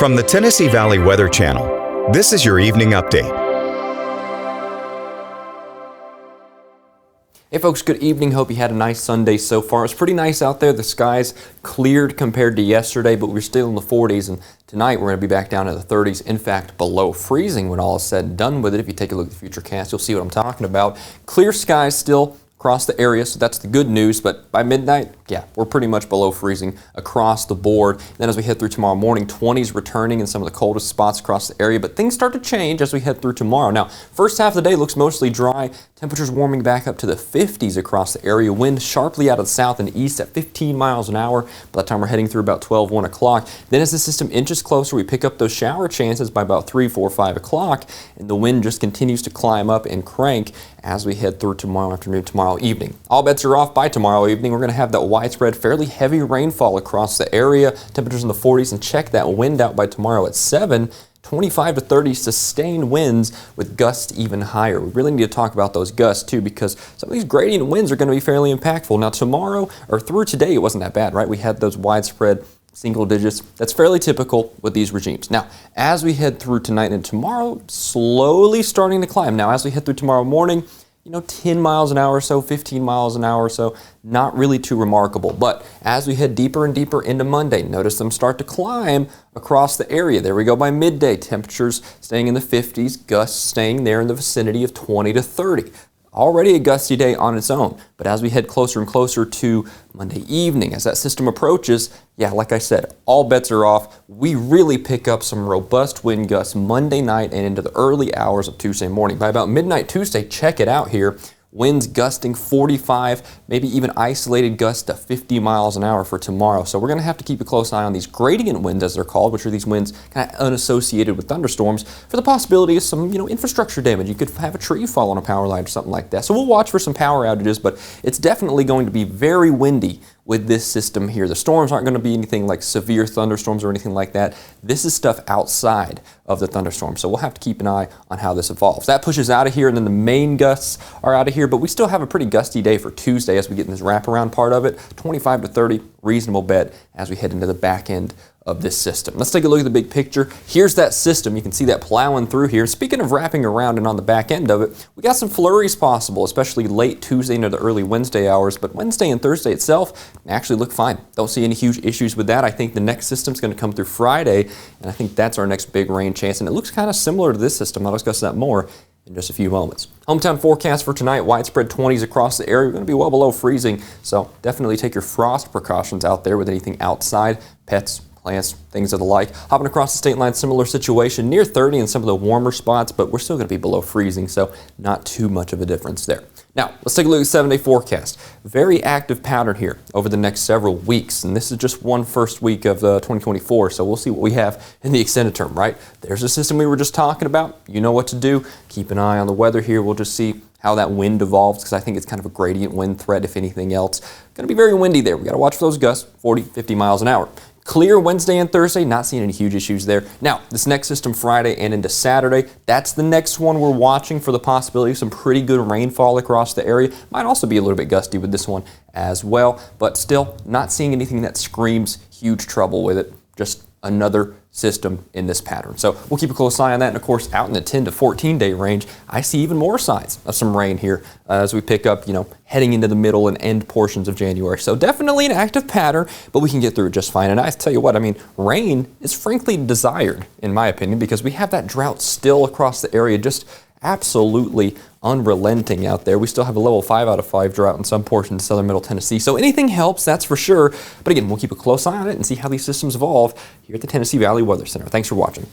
From the Tennessee Valley Weather Channel, this is your evening update. Hey folks, good evening. Hope you had a nice Sunday so far. It's pretty nice out there. The skies cleared compared to yesterday, but we're still in the 40s, and tonight we're going to be back down to the 30s. In fact, below freezing when all is said and done with it. If you take a look at the futurecast, you'll see what I'm talking about. Clear skies still across the area, so that's the good news, but by midnight, yeah, we're pretty much below freezing across the board. Then as we head through tomorrow morning, 20s returning in some of the coldest spots across the area, but things start to change as we head through tomorrow. Now, first half of the day looks mostly dry, temperatures warming back up to the 50s across the area, wind sharply out of the south and east at 15 miles an hour by the time we're heading through about 12, 1 o'clock. Then as the system inches closer, we pick up those shower chances by about 3, 4, 5 o'clock, and the wind just continues to climb up and crank as we head through tomorrow afternoon, tomorrow evening. All bets are off by tomorrow evening. We're going to have that widespread, fairly heavy rainfall across the area. Temperatures in the 40s, and check that wind out by tomorrow at 7. 25 to 30 sustained winds with gusts even higher. We really need to talk about those gusts too, because some of these gradient winds are going to be fairly impactful. Now tomorrow, or through today, it wasn't that bad, right? We had those widespread single digits. That's fairly typical with these regimes. Now, as we head through tonight and tomorrow, slowly starting to climb. Now, as we head through tomorrow morning, 10 miles an hour or so, 15 miles an hour or so, not really too remarkable. But as we head deeper and deeper into Monday, notice them start to climb across the area. There we go by midday. Temperatures staying in the 50s, gusts staying there in the vicinity of 20 to 30. Already a gusty day on its own, but as we head closer and closer to Monday evening, as that system approaches, yeah, like I said, all bets are off. We really pick up some robust wind gusts Monday night and into the early hours of Tuesday morning. By about midnight Tuesday, check it out here. Winds gusting 45, maybe even isolated gusts to 50 miles an hour for tomorrow. So we're going to have to keep a close eye on these gradient winds, as they're called, which are these winds kind of unassociated with thunderstorms, for the possibility of some, infrastructure damage. You could have a tree fall on a power line or something like that. So we'll watch for some power outages, but it's definitely going to be very windy with this system here. The storms aren't going to be anything like severe thunderstorms or anything like that. This is stuff outside of the thunderstorm, so we'll have to keep an eye on how this evolves. That pushes out of here, and then the main gusts are out of here, but we still have a pretty gusty day for Tuesday as we get in this wraparound part of it. 25 to 30, reasonable bet as we head into the back end of this system. Let's take a look at the big picture. Here's that system. You can see that plowing through here. Speaking of wrapping around and on the back end of it, we got some flurries possible, especially late Tuesday into the early Wednesday hours, but Wednesday and Thursday itself actually look fine. Don't see any huge issues with that. I think the next system's going to come through Friday, and I think that's our next big rain chance, and it looks kind of similar to this system. I'll discuss that more in just a few moments. Hometown forecast for tonight, widespread 20s across the area. We're going to be well below freezing, so definitely take your frost precautions out there with anything outside, pets, plants, things of the like. Hopping across the state line, similar situation, near 30 in some of the warmer spots, but we're still going to be below freezing, so not too much of a difference there. Now, let's take a look at the 7-day forecast. Very active pattern here over the next several weeks, and this is just one first week of 2024, so we'll see what we have in the extended term, right? There's a system we were just talking about. You know what to do. Keep an eye on the weather here. We'll just see how that wind evolves, because I think it's kind of a gradient wind threat, if anything else. Going to be very windy there. We got to watch for those gusts, 40, 50 miles an hour. Clear Wednesday and Thursday, not seeing any huge issues there. Now, this next system Friday and into Saturday, that's the next one we're watching for the possibility of some pretty good rainfall across the area. Might also be a little bit gusty with this one as well, but still not seeing anything that screams huge trouble with it. Just another system in this pattern. So we'll keep a close eye on that. And of course, out in the 10 to 14 day range, I see even more signs of some rain here as we pick up, heading into the middle and end portions of January. So definitely an active pattern, but we can get through it just fine. And I tell you what, rain is frankly desired, in my opinion, because we have that drought still across the area, just absolutely unrelenting out there. We still have a level 5 out of 5 drought in some portions of southern middle Tennessee. So anything helps, that's for sure. But again, we'll keep a close eye on it and see how these systems evolve here at the Tennessee Valley Weather Center. Thanks for watching.